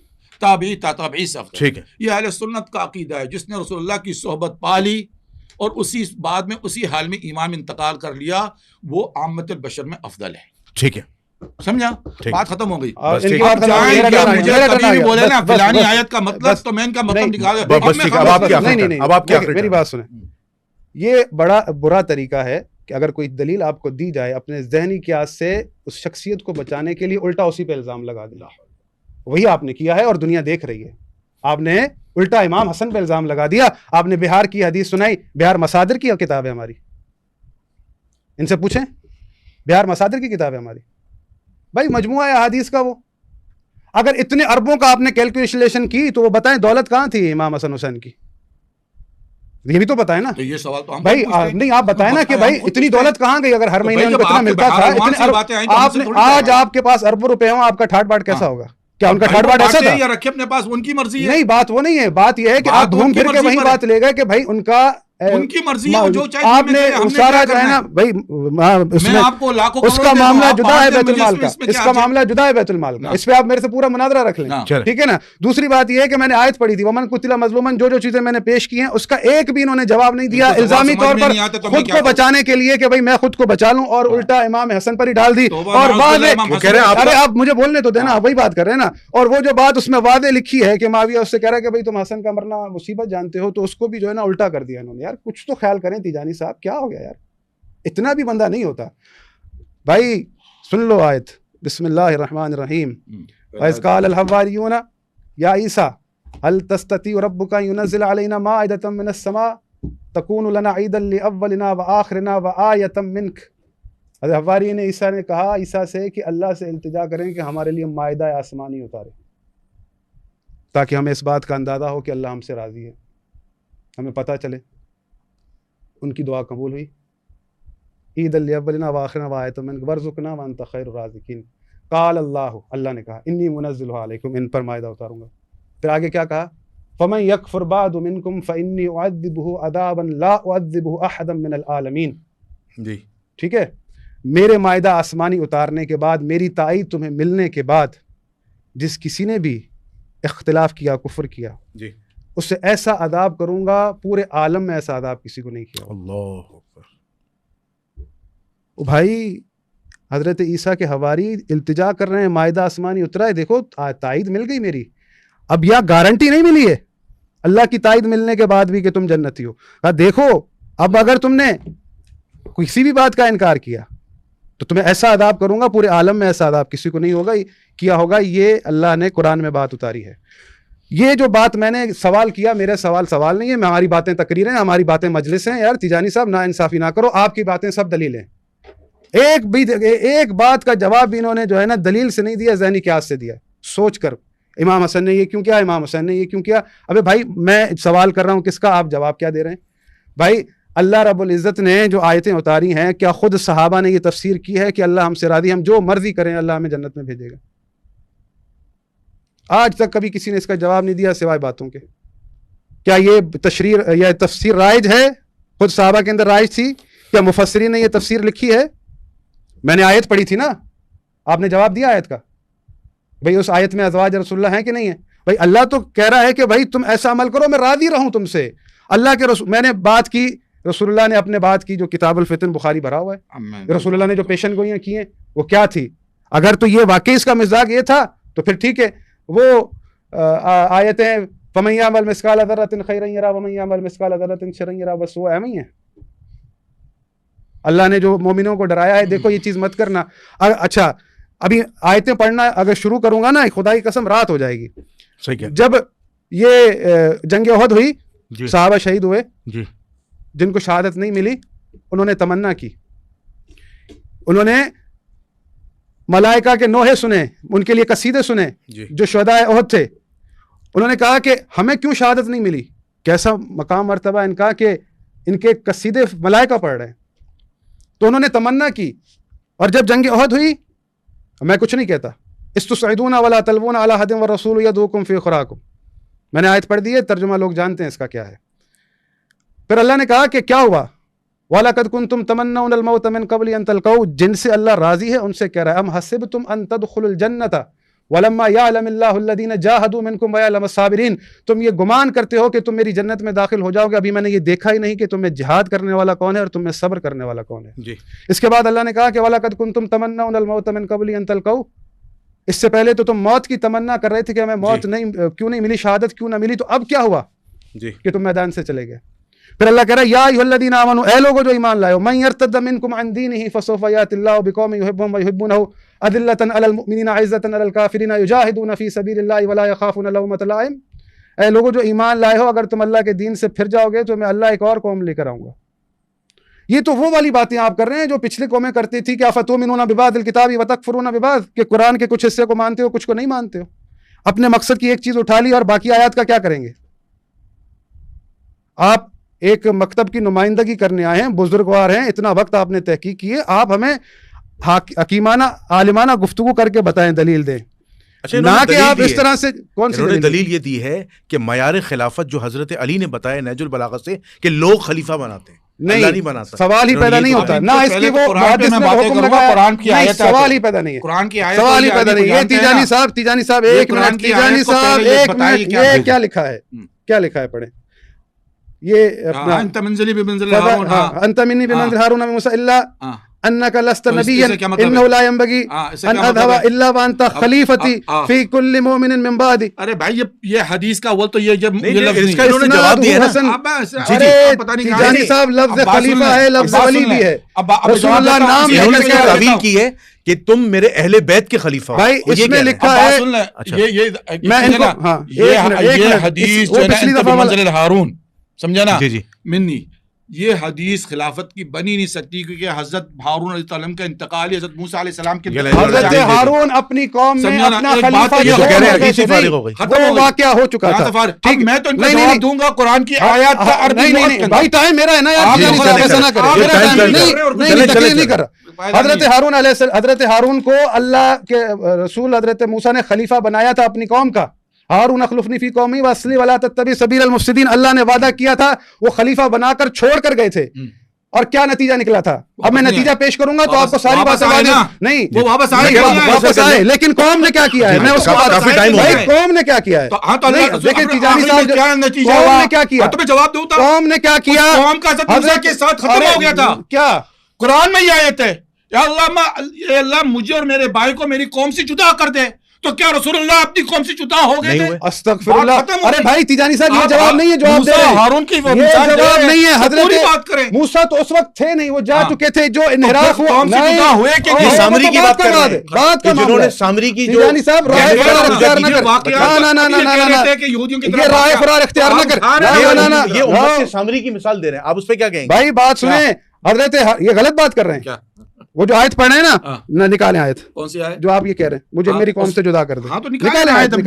تابعی تابعی سے افضل. ٹھیک ہے. یہ اہل سنت کا عقیدہ ہے، جس نے رسول اللہ کی صحبت پالی اور اسی بعد میں اسی حال میں ایمان انتقال کر لیا، وہ عامت البشر میں افضل ہے. ٹھیک ہے، سمجھا؟ بات ختم ہو گئی. مجھے کبھی بھی بولے نا فلانی آیت کا مطلب تو میں ان کا مطلب نکال. میری بات سنیں، یہ بڑا برا طریقہ ہے کہ اگر کوئی دلیل آپ کو دی جائے اپنے ذہنی قیاس سے اس شخصیت کو بچانے کے لیے الٹا اسی پہ الزام لگا دیا. وہی آپ نے کیا ہے اور دنیا دیکھ رہی ہے. آپ نے الٹا امام حسن پہ الزام لگا دیا. آپ نے بہار کی حدیث سنائی، بہار مصادر کی کتاب ہے ہماری، ان سے پوچھیں، بہار مصادر کی کتاب ہے ہماری بھائی، مجموعہ ہے حدیث کا. وہ اگر اتنے اربوں کا آپ نے کیلکولیشن کی تو وہ بتائیں دولت کہاں تھی امام حسن حسین کی؟ یہ بھی تو بتائیں نا. یہ سوال تو بھائی نہیں، آپ بتائیں نا کہ بھائی اتنی دولت کہاں گئی اگر ہر مہینے ان کو اتنا ملتا تھا. آج آپ کے پاس اربوں روپے ہوں، آپ کا ٹھاٹ باٹ کیسا ہوگا؟ کیا ان کا ٹھاٹ باٹ ایسا تھا؟ رکھے اپنے پاس، ان کی مرضی ہے. نہیں، بات وہ نہیں ہے. بات یہ ہے کہ آپ گھوم پھر کے وہی بات لے گئے کہ بھائی ان کا ان کی مرضی ہے، جو چاہے آپ نے سارا جو ہے نا بھائی اس کا معاملہ جدا ہے بیت المال کا، اس کا معاملہ جدا ہے بیت المال کا، اس پہ آپ میرے سے پورا مناظرہ رکھ لیں، ٹھیک ہے نا. دوسری بات یہ ہے کہ میں نے آیت پڑھی تھی ومن قتل مظلوما، جو چیزیں میں نے پیش کی ہیں اس کا ایک بھی انہوں نے جواب نہیں دیا الزامی طور پر خود کو بچانے کے لیے کہ بھائی میں خود کو بچا لوں، اور الٹا امام حسن پر ہی ڈال دی. اور ارے آپ مجھے بولنے تو دینا، وہی بات کر رہے ہیں نا. اور وہ جو بات اس میں واضح لکھی ہے کہ معاویہ اس سے کہہ رہا ہے کہ بھائی تم حسن کا مرنا مصیبت جانتے ہو، تو اس کو بھی جو ہے نا الٹا کر دیا انہوں نے. یار کچھ تو خیال کریں تیجانی صاحب، کیا ہو گیا یار، اتنا بھی بندہ نہیں ہوتا بھائی. سن لو آیت، بسم اللہ الرحمن الرحیم. وَإِذْ قَالَ الْحَوَارِيُّونَ يَا عِيسَىٰ هَلْ تَسْتَطِيعُ رَبُّكَ أَن يُنَزِّلَ عَلَيْنَا مَائِدَةً مِّنَ السَّمَاءِ تَكُونُ لَنَا عِيدًا لِأَوَّلِنَا وَآخِرِنَا وَآيَةً مِّنكَ. حضرت حواری نے عیسیٰ نے کہا عیسیٰ سے کہ اللہ سے التجا کریں کہ ہمارے لیے مائدہ آسمانی اتارے، تاکہ ہمیں اس بات کا اندازہ ہو کہ اللہ ہم سے راضی ہے، ہمیں پتہ چلے. ان کی دعا قبول ہوئی. عید الاولنا واخرنا وآیۃ منک وارزقنا وانت خیر الرازقین. قال اللہ نے کہا انی منزلها علیکم، ان پر مائدہ اتاروں گا. پھر آگے کیا کہا؟ فمن یکفر بعد منکم فانی اعذبه عذابا لا اعذبه احدا من العالمین. جی ٹھیک ہے، میرے مائدہ آسمانی اتارنے کے بعد، میری تائید تمہیں ملنے کے بعد، جس کسی نے بھی اختلاف کیا، کفر کیا، جی اس سے ایسا عذاب کروں گا، پورے عالم میں ایسا عذاب کسی کو نہیں کیا. اللہ اکبر. بھائی حضرت عیسیٰ کے حواری التجا کر رہے ہیں، مائدہ آسمانی اترا ہے، دیکھو تائید مل گئی میری. اب یا گارنٹی نہیں ملی ہے اللہ کی تائید ملنے کے بعد بھی کہ تم جنتی ہو. دیکھو اب اگر تم نے کسی بھی بات کا انکار کیا تو تمہیں ایسا عذاب کروں گا، پورے عالم میں ایسا عذاب کسی کو نہیں ہوگا کیا ہوگا. یہ اللہ نے قرآن میں بات اتاری ہے. یہ جو بات میں نے سوال کیا، میرے سوال نہیں ہے، ہماری باتیں تقریر ہیں، ہماری باتیں مجلس ہیں. یار تیجانی صاحب نا انصافی نہ کرو، آپ کی باتیں سب دلیلیں. ایک بات کا جواب بھی انہوں نے جو ہے نا دلیل سے نہیں دیا، ذہنی قیاس سے دیا، سوچ کر. امام حسن نے یہ کیوں کیا، امام حسین نے یہ کیوں کیا. ابے بھائی میں سوال کر رہا ہوں کس کا، آپ جواب کیا دے رہے ہیں؟ بھائی اللہ رب العزت نے جو آیتیں اتاری ہیں، کیا خود صحابہ نے یہ تفسیر کی ہے کہ اللہ ہم سے راضی، ہم جو مرضی کریں اللہ ہمیں جنت میں بھیجے گا؟ آج تک کبھی کسی نے اس کا جواب نہیں دیا سوائے باتوں کے. کیا یہ تشریح یا تفسیر رائج ہے؟ خود صحابہ کے اندر رائج تھی؟ کیا مفسرین نے یہ تفسیر لکھی ہے؟ میں نے آیت پڑھی تھی نا، آپ نے جواب دیا آیت کا. بھئی اس آیت میں ازواج رسول اللہ ہیں کہ نہیں ہیں؟ بھئی اللہ تو کہہ رہا ہے کہ بھئی تم ایسا عمل کرو میں راضی رہوں تم سے. اللہ کے رسول، میں نے بات کی، رسول اللہ نے اپنے بات کی، جو کتاب الفتن بخاری بھرا ہوا ہے، رسول اللہ نے جو پیشن گوئیاں کی ہیں وہ کیا تھی؟ اگر تو یہ واقعی اس کا مزاج یہ تھا تو پھر ٹھیک ہے. وہ آیتیں فَمَن يَعْمَلْ مِثْقَالَ ذَرَّةٍ خَيْرًا يَرَهُ وَمَن يَعْمَلْ مِثْقَالَ ذَرَّةٍ شَرًّا يَرَهُ، بس وہ ایم ہی ہیں. اللہ نے جو مومنوں کو ڈرایا ہے، دیکھو یہ چیز مت کرنا. اچھا ابھی آیتیں پڑھنا اگر شروع کروں گا نا، خدا کی قسم رات ہو جائے گی. جب یہ جنگ احد ہوئی، صحابہ شہید ہوئے، جن کو شہادت نہیں ملی، انہوں نے تمنا کی، انہوں نے ملائکہ کے نوحے سنے، ان کے لیے قصیدے سنے جو شہدائے احد تھے. انہوں نے کہا کہ ہمیں کیوں شہادت نہیں ملی؟ کیسا مقام مرتبہ ان کا کہ ان کے قصیدے ملائکہ پڑھ رہے ہیں. تو انہوں نے تمنا کی. اور جب جنگ احد ہوئی، میں کچھ نہیں کہتا، استصعدون ولا تلوون علی احد والرسول یدعوکم فی اخراکم، میں نے آیت پڑھ دی ہے، ترجمہ لوگ جانتے ہیں اس کا کیا ہے. پھر اللہ نے کہا کہ کیا ہوا؟ وَلَقَدْ كُنْتُمْ تَمَنَّوْنَ الْمَوْتَ مِنْ قَبْلِ أَنْ تَلْقَوْهُ، جن سے اللہ راضی ہے ان سے کہہ رہا ہے، ام حسبتم ان تدخلوا الجنة ولما يعلم الله الذين جاهدوا منكم ويعلم الصابرين، تم یہ گمان کرتے ہو کہ تم میری جنت میں داخل ہو جاؤ گے، ابھی میں نے یہ دیکھا ہی نہیں کہ تم میں جہاد کرنے والا کون ہے اور تم میں صبر کرنے والا کون ہے. اس کے بعد اللہ نے کہا کہ وَلَقَدْ كُنْتُمْ تَمَنَّوْنَ الْمَوْتَ مِنْ قَبْلِ أَنْ تَلْقَوْهُ، اس سے پہلے تو تم موت کی تمنا کر رہے تھے کہ ہمیں موت کیوں نہیں ملی، شہادت کیوں نہ ملی. تو اب کیا ہوا کہ تم میدان سے چلے گئے. پھر اللہ کہہ رہا ہے یا ایھا الذین آمنوا، اے لوگوں جو ایمان لائے ہو، من یرتد منکم عن دینہ فسوف یأتی اللہ بقوم یحبهم ویحبونہ اذلۃ علی المؤمنین اعزۃ علی الکافرین یجاہدون فی سبیل اللہ ولا یخافون لومۃ لائم. اے لوگوں جو ایمان لائے ہو، اگر تم اللہ کے دین سے پھر جاؤ گے تو میں اللہ ایک اور قوم لے کر آؤں گا. یہ تو وہ والی باتیں آپ کر رہے ہیں جو پچھلی قومیں کرتی تھی کہ افتؤمنون ببعض الکتاب وتکفرون ببعض، کہ قرآن کے کچھ حصے کو مانتے ہو کچھ کو نہیں مانتے ہو. اپنے مقصد کی ایک چیز اٹھا لی اور باقی آیات کا کیا کریں گے؟ آپ ایک مکتب کی نمائندگی کرنے آئے ہیں، بزرگوار ہیں، اتنا وقت آپ نے تحقیق کی ہے، آپ ہمیں حکیمانہ عالمانہ گفتگو کر کے بتائیں، دلیل دیں. نہ کہ آپ اس طرح سے کون سی دلیل یہ دی ہے کہ معیار خلافت جو حضرت علی نے بتایا نہج البلاغہ سے کہ لوگ خلیفہ بناتے ہیں، نہیں بناتا، سوال ہی پیدا نہیں ہوتا نہ اس کی وہ قرآن کی آیت، سوال ہی پیدا نہیں ہے، قرآن کی آیت سوال ہی پیدا نہیں ہے۔ تیجانی صاحب ایک منٹ، تیجانی صاحب یہ کیا لکھا ہے، کیا لکھا ہے پڑھیں، یہ اپنا انت منزلی بمنزل ہارون، انت منی بمنزل ہارون موسیٰ الا انک لست نبیا انہ لا ينبغی ان اذهب الا وانت خلیفتی فی کل مومن من بعدی۔ ارے بھائی یہ حدیث کا وہ تو یہ جب اس کا انہوں نے جواب دیا نا، تیجانی صاحب لفظ خلیفہ ہے، لفظ ولی بھی ہے، رسول اللہ نام انہوں نے تعویل کی ہے کہ تم میرے اہل بیت کے خلیفہ ہو۔ بھائی اس میں لکھا ہے، میں ان کو یہ حدیث جو ہے انت بمنزل ہارون، سمجھا نا، جی منی، یہ حدیث خلافت کی بنی نہیں سکتی کیونکہ حضرت ہارون علیہ السلام کا انتقال حضرت موسیٰ علیہ السلام کے حضرت ہارون اپنی قوم میں اپنا خلیفہ وہ واقعہ ہو چکا تھا، ٹھیک، میں تو ان کو جواب دوں گا قرآن کی آیات کا عربی نہیں بھائی ٹائم میرا ہے نا یار، ایسا نہ کریں، نہیں تقریر نہیں کر رہا۔ حضرت ہارون کو اللہ کے رسول حضرت موسیٰ نے خلیفہ بنایا تھا اپنی قوم کا، ہارون اخلفنی فی قومی واصلح ولا تتبع سبیل المفسدین، اللہ نے وعدہ کیا تھا، وہ خلیفہ بنا کر چھوڑ کر گئے تھے، اور کیا نتیجہ نکلا تھا؟ اب میں نتیجہ پیش کروں گا تو آپ کو ساری باتیں نہیں، وہ واپس آئے، لیکن قوم نے کیا کیا ہے، میں اس کو قوم نے کیا کیا ہے، دیکھیں تیجانی صاحب قوم نے کیا کیا، قوم نے کیا کیا، قوم کا حضرت موسیٰ کے ساتھ ختم ہو گیا تھا، کیا قرآن میں یہ آیت ہے، یا اللہ مجھے اور میرے بھائی کو میری قوم سے جدا کر دے، تو کیا رسول اللہ اپنی قوم سے جدا ہو گئے تھے؟ استغفر اللہ، ارے بھائی تیجانی صاحب یہ جواب نہیں ہے، جواب دے رہے ہیں، ہارون کی وہ یہ جواب نہیں ہے، حضرت موسیٰ تو اس وقت تھے نہیں، وہ جا چکے تھے، جو انحراف ہوا ہوئے کہ یہ سامری کی بات کر رہے ہیں، بات کا جنہوں نے سامری کی جو تیجانی صاحب رائے فرار اختیار نہ کر، یہ رائے فرار اختیار نہ کر، یہ امت کے سامری کی مثال دے رہے ہیں، آپ اس پہ کیا کہیں گے؟ بھائی بات سنیں، حضرت یہ غلط بات کر رہے ہیں، وہ جو آیت پڑھ رہے ہیں نا، نہ نکالیں آیت، کون سی آیت جو آپ یہ کہہ رہے ہیں مجھے میری قوم سے جدا کر دیں، ہاں تو نکالیں آیت، آپ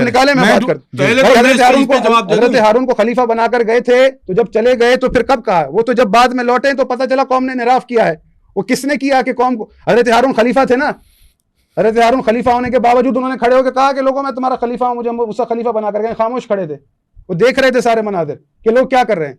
نکالیں، میں بات کرتا ہوں۔ حضرت ہارون کو خلیفہ بنا کر گئے تھے، تو جب چلے گئے تو پھر کب کہا؟ وہ تو جب بعد میں لوٹے تو پتہ چلا قوم نے انحراف کیا ہے، وہ کس نے کیا کہ قوم کو، حضرت ہارون خلیفہ تھے نا، حضرت ہارون خلیفہ ہونے کے باوجود انہوں نے کھڑے ہو کے کہا کہ لوگوں میں تمہارا خلیفہ ہوں، مجھے اس کا خلیفہ بنا کر گئے، خاموش کھڑے تھے، وہ دیکھ رہے تھے سارے مناظر کہ لوگ کیا کر رہے ہیں۔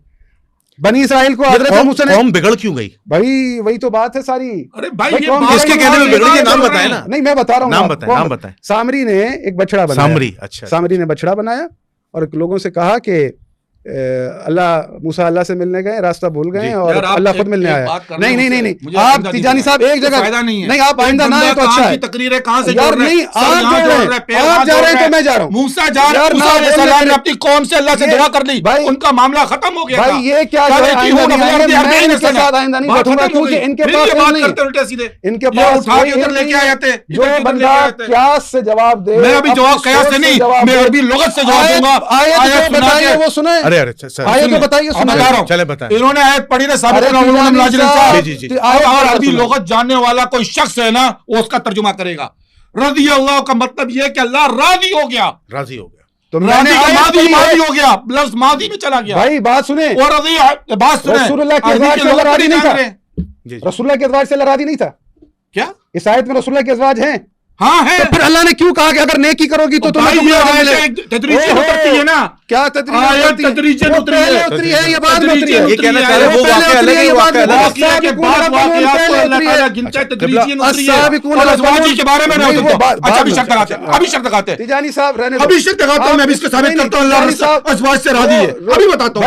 بنی اسرائیل کو حضرت موسیٰ نے، قوم بگڑ کیوں گئی بھائی وہی تو بات ہے ساری، کس کے کہنے میں بگڑی ہے؟ نام بتائیں نا، نہیں میں بتا رہا ہوں، نام بتائیں۔ سامری نے ایک بچڑا بنایا، سامری، اچھا، سامری نے بچڑا بنایا اور لوگوں سے کہا کہ اللہ موسیٰ اللہ سے ملنے گئے، راستہ بھول گئے اور اللہ خود ملنے آیا۔ نہیں آپ تیجانی صاحب ایک جگہ نہیں، آپ آئندہ نہ آئے تو اچھا ہے، تقریریں کہاں سے یار نہیں، آپ جا رہے ہیں تو میں جا رہا ہوں، موسیٰ علیہ السلام نے اپنی قوم سے اللہ سے دعا کر لی، ان کا معاملہ ختم ہو گیا۔ بھائی یہ کیا ہے، میں ان کے ساتھ آئندہ نہیں بیٹھوں گا کیونکہ ان کے پاس ان کے پاس جو بندہ قیاس سے جواب دے، میں ابھی جواب قیاس سے نہیں، میں عربی لغت سے جواب دوں گا۔ آیت بتائیے وہ سنیں، آیت بتائیے سنیں، چلے بتائیں، انہوں نے آیت پڑھی نا، عربی لغت جاننے والا کوئی شخص ہے نا، وہ اس کا ترجمہ کرے گا۔ رضی اللہ کا مطلب یہ کہ اللہ راضی ہو گیا، راضی ہو گیا، تو میں نے ماضی ہو گیا، لفظ ماضی میں چلا گیا۔ بھائی بات سنیں، اور بات سنیں، رسول اللہ کے ازواج سے راضی نہیں تھا، رسول اللہ کے ازواج سے راضی نہیں تھا، کیا اس آیت میں رسول اللہ کے ازواج ہیں؟ ہاں ہے، تو پھر اللہ نے کیوں کہا کہ اگر نیکی کرو گی تو تمہیں تدریجی اترتی ہے نا؟ کیا تدریجی اتری ہے؟ یہ بعد میں اتری ہے، یہ کہنا چاہ رہے ہیں وہ واقعہ الگ ہے، واقعہ الگ ہے، واقعہ کے بعد واقعات کو اللہ تعالیٰ گنتا ہے، تدریجی اتری ہے، اور ازواج کے بارے میں نہیں ہوتا۔ اچھا ابھی شرط لگاتے ہیں، ابھی شرط لگاتے ہیں، تیجانی صاحب رہنے، ابھی شرط لگاتا ہوں، میں ابھی اس کو ثابت کرتا ہوں اللہ ازواج سے راضی ہے، ابھی بتاتا ہوں،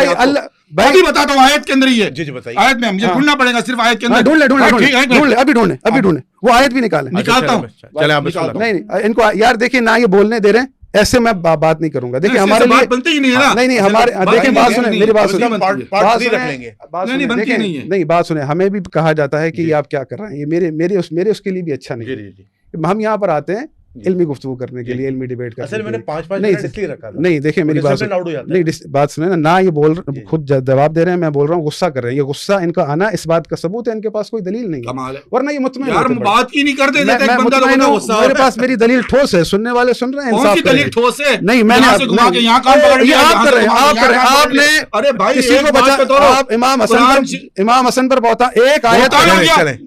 ابھی بتاتا ہوں، آیت کے اندر ہی ہے، جی بتائیے، آیت میں مجھے ڈھونڈنا پڑے گا، صرف آیت کے اندر ڈھونڈ لیں، ابھی ڈھونڈیں، وہ آیت بھی نکالیں، نکالتا ہوں، چلے آپ نہیں ان کو یار دیکھیں نہ یہ بولنے دے رہے ہیں، ایسے میں بات نہیں کروں گا، دیکھیں ہمارے لیے بنتی ہی نہیں ہے نا، نہیں ہمارے دیکھیں بات سنیں، میری بات سنیں، نہیں بات سنیں، ہمیں بھی کہا جاتا ہے کہ یہ آپ کیا کر رہے ہیں، یہ میرے اس کے لیے بھی اچھا نہیں، ہم یہاں پر آتے ہیں علمی گفتگو کرنے کے لیے، علمی ڈیبیٹ کرنے کے لیے، نہیں دیکھیں میری بات نہیں، بات سنیں نا، نہ یہ بول خود جواب دے رہے ہیں، میں بول رہا ہوں غصہ کر رہے ہیں، یہ غصہ ان کا آنا اس بات کا ثبوت ہے ان کے پاس کوئی دلیل نہیں ہے، ورنہ یہ مطمئن یار بات کی نہیں کرتے، میرے پاس میری دلیل ٹھوس ہے، سننے والے سن رہے ہیں، کون سی دلیل ٹھوس ہے؟ نہیں میں نے آپ کر رہے ہیں، آپ نے ارے بھائی کسی کو بچا، آپ امام حسن پر بہتا ایک آیت،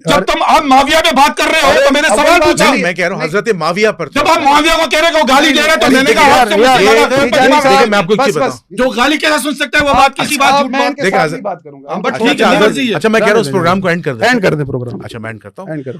جب تم آپ معاویہ میں بات کر رہے ہو تو میں نے سوال پوچھا، میں کہہ رہا ہوں حضرت معاویہ پڑھتے جب آپ معاویہ کو کہہ رہے کہ وہ گالی دے رہے تو لینے کا حق سے مجھ سے زیادہ ہے۔ میں آپ کو ایک چیز بتاؤں، جو گالی کیسا سن سکتا ہے وہ بات کسی بات جھوٹ بات بات کروں گا، بٹ ٹھیک ہے، مرضی ہے۔ اچھا میں کہہ رہا ہوں اس پروگرام کو اینڈ کر دیں، اینڈ کر دیں پروگرام، اچھا میں اینڈ کرتا ہوں۔ اینڈ کر